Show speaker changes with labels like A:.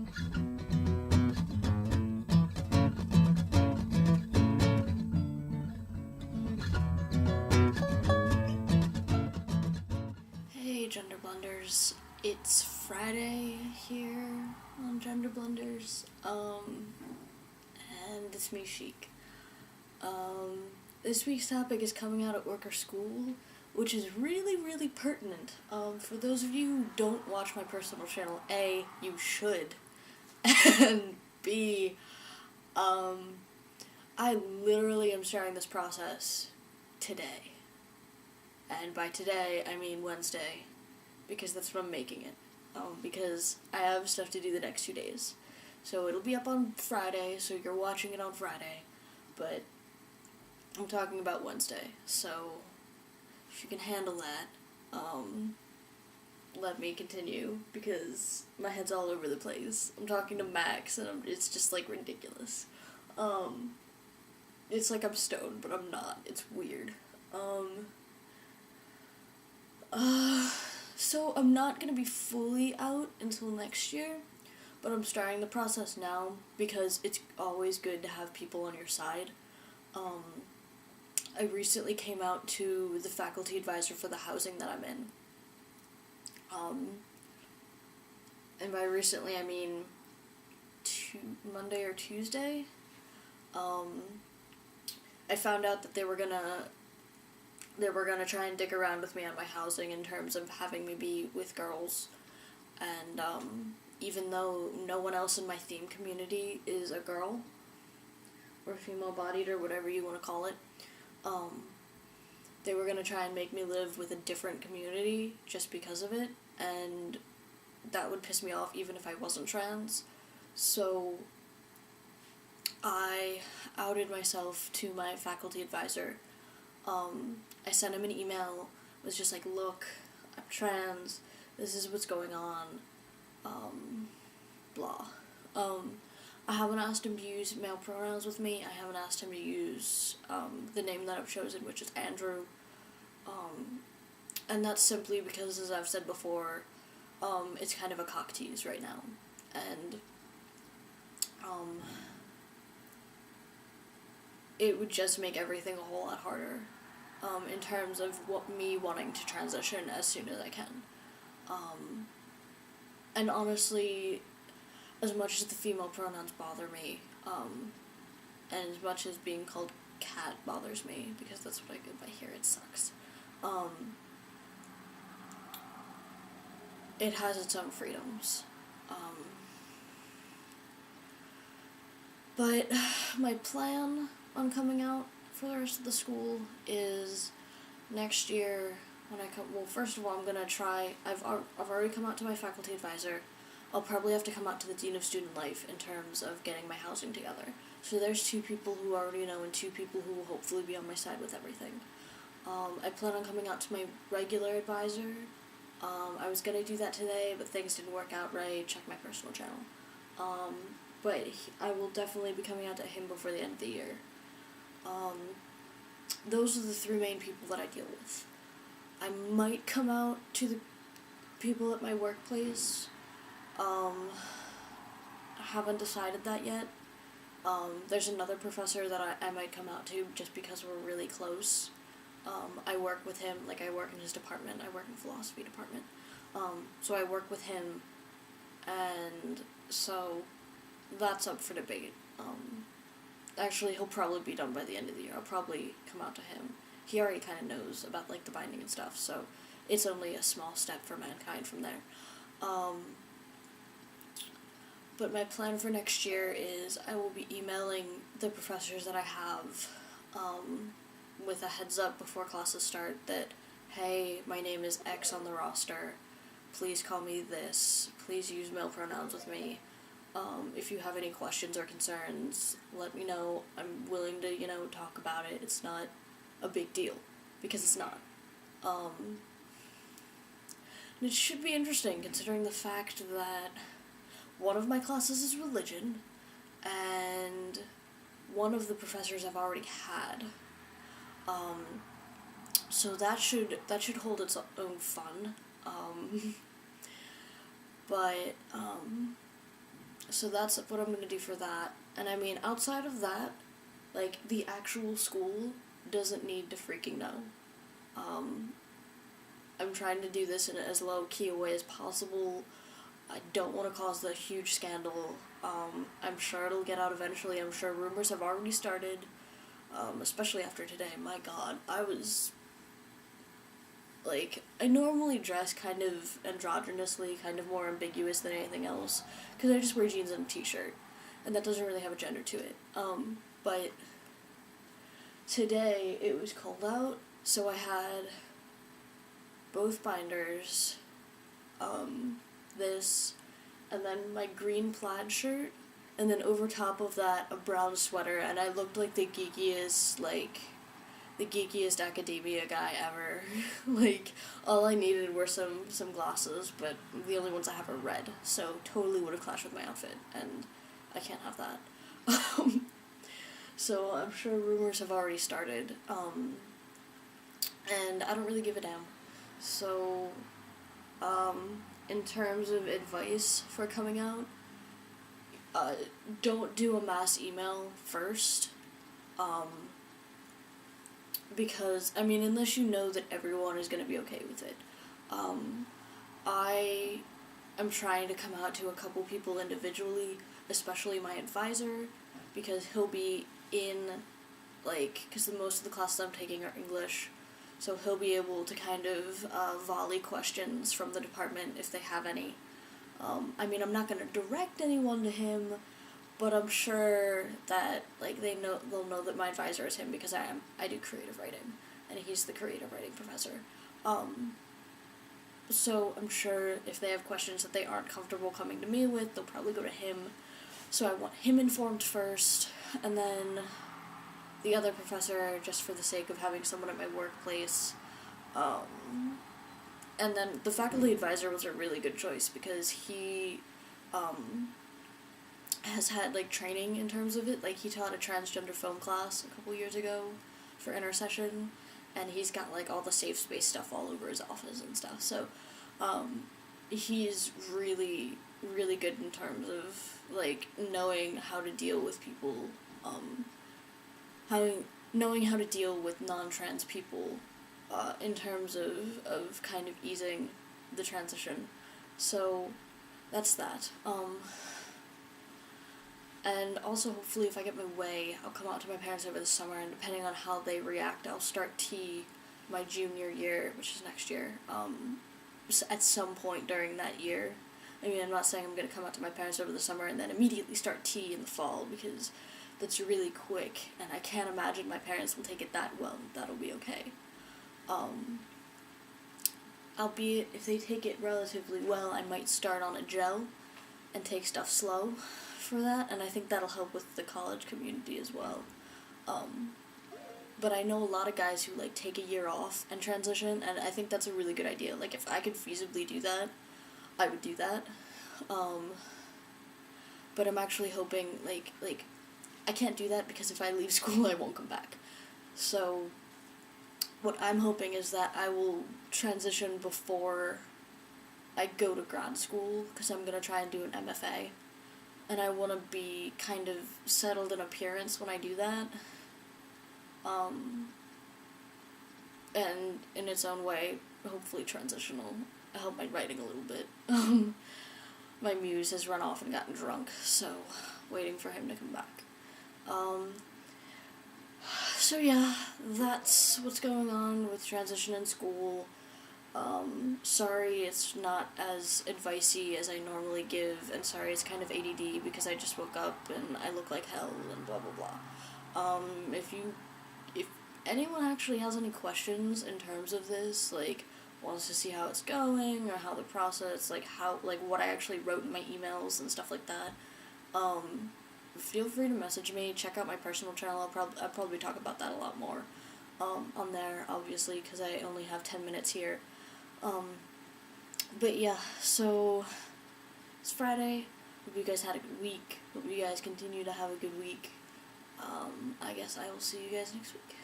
A: Hey GenderBlenders, it's Friday here on GenderBlenders, and it's me, Chic. This week's topic is coming out at work or school, which is really pertinent. For those of you who don't watch my personal channel, A, you should, and B, I literally am starting this process today. And by today, I mean Wednesday, because that's when I'm making it. Because I have stuff to do the next 2 days. So it'll be up on Friday, so you're watching it on Friday. But I'm talking about Wednesday, so if you can handle that, let me continue, because my head's all over the place. I'm talking to Max, and it's just, like, ridiculous. It's like I'm stoned, but I'm not. It's weird. So I'm not gonna be fully out until next year, but I'm starting the process now because it's always good to have people on your side. I recently came out to the faculty advisor for the housing that I'm in. And by recently I mean Monday or Tuesday. I found out that they were gonna try and dig around with me on my housing in terms of having me be with girls. And even though no one else in my theme community is a girl, or female-bodied, or whatever you want to call it, they were going to try and make me live with a different community just because of it, and that would piss me off even if I wasn't trans. So I outed myself to my faculty advisor. I sent him an email, was just like, look, I'm trans, this is what's going on, blah. I haven't asked him to use male pronouns with me, I haven't asked him to use, the name that I've chosen, which is Andrew, and that's simply because, as I've said before, it's kind of a cock tease right now, and, it would just make everything a whole lot harder, in terms of me wanting to transition as soon as I can. And honestly, as much as the female pronouns bother me, and as much as being called cat bothers me, because that's what I get by here, it sucks, it has its own freedoms. But my plan on coming out for the rest of the school is next year when I come. Well, first of all, I'm gonna try. I've already come out to my faculty advisor. I'll probably have to come out to the dean of student life in terms of getting my housing together. So there's 2 people who already know and 2 people who will hopefully be on my side with everything. I plan on coming out to my regular advisor. I was gonna do that today, but things didn't work out right. Check my personal channel. But I will definitely be coming out to him before the end of the year. Those are the 3 main people that I deal with. I might come out to the people at my workplace. I haven't decided that yet. There's another professor that I might come out to just because we're really close. I work with him, like I work in his department, I work in philosophy department. So I work with him, and so that's up for debate. Actually, he'll probably be done by the end of the year. I'll probably come out to him. He already kind of knows about, like, the binding and stuff, so it's only a small step for mankind from there. But my plan for next year is I will be emailing the professors that I have, with a heads up before classes start that, hey, my name is X on the roster, please call me this, please use male pronouns with me. If you have any questions or concerns, let me know. I'm willing to, talk about it. It's not a big deal, because it's not. And it should be interesting, considering the fact that one of my classes is religion, and one of the professors I've already had. So that should hold its own fun. But, So that's what I'm gonna do for that. And I mean, outside of that, like, the actual school doesn't need to freaking know. I'm trying to do this in as low-key a way as possible. I don't want to cause the huge scandal. I'm sure it'll get out eventually. I'm sure rumors have already started, especially after today. My god, I was... Like, I normally dress kind of androgynously, kind of more ambiguous than anything else, because I just wear jeans and a t-shirt, and that doesn't really have a gender to it. But today it was cold out, so I had both binders, this, and then my green plaid shirt, and then over top of that, a brown sweater, and I looked like the geekiest academia guy ever. Like, all I needed were some glasses, but the only ones I have are red, so totally would have clashed with my outfit, and I can't have that. So I'm sure rumors have already started, and I don't really give a damn. So, in terms of advice for coming out, don't do a mass email first, because, I mean, unless you know that everyone is going to be okay with it. I am trying to come out to a couple people individually, especially my advisor, because he'll be in, like, because most of the classes I'm taking are English, so he'll be able to kind of volley questions from the department if they have any. I mean, I'm not going to direct anyone to him, but I'm sure that, like, they'll know that my advisor is him, because I do creative writing, and he's the creative writing professor. So I'm sure if they have questions that they aren't comfortable coming to me with, they'll probably go to him. So I want him informed first, and then the other professor, just for the sake of having someone at my workplace. And then the faculty advisor was a really good choice, because he has had, like, training in terms of it. Like, he taught a transgender film class a couple years ago for intersession, and he's got, like, all the safe space stuff all over his office and stuff. So he's really, really good in terms of, like, knowing how to deal with people, knowing how to deal with non-trans people, in terms of kind of easing the transition. So that's that. And also, hopefully, if I get my way, I'll come out to my parents over the summer, and depending on how they react, I'll start T my junior year, which is next year, at some point during that year. I mean, I'm not saying I'm going to come out to my parents over the summer and then immediately start T in the fall, because that's really quick, and I can't imagine my parents will take it that well. That'll be okay. Albeit, if they take it relatively well, I might start on a gel and take stuff slow for that, and I think that'll help with the college community as well. But I know a lot of guys who, like, take a year off and transition, and I think that's a really good idea. Like, if I could feasibly do that, I would do that. But I'm actually hoping, like, I can't do that because if I leave school, I won't come back. So what I'm hoping is that I will transition before I go to grad school, because I'm going to try and do an MFA. And I want to be kind of settled in appearance when I do that. And in its own way, hopefully transitional. I help my writing a little bit. My muse has run off and gotten drunk, so waiting for him to come back. So yeah, that's what's going on with transition in school. Sorry it's not as advice-y as I normally give, and sorry it's kind of ADD because I just woke up and I look like hell and blah blah blah. If anyone actually has any questions in terms of this, like, wants to see how it's going, or how the process, like, what I actually wrote in my emails and stuff like that, feel free to message me. Check out my personal channel. I'll probably talk about that a lot more on there, obviously, because I only have 10 minutes here. But yeah, so it's Friday. Hope you guys had a good week. Hope you guys continue to have a good week. I guess I will see you guys next week.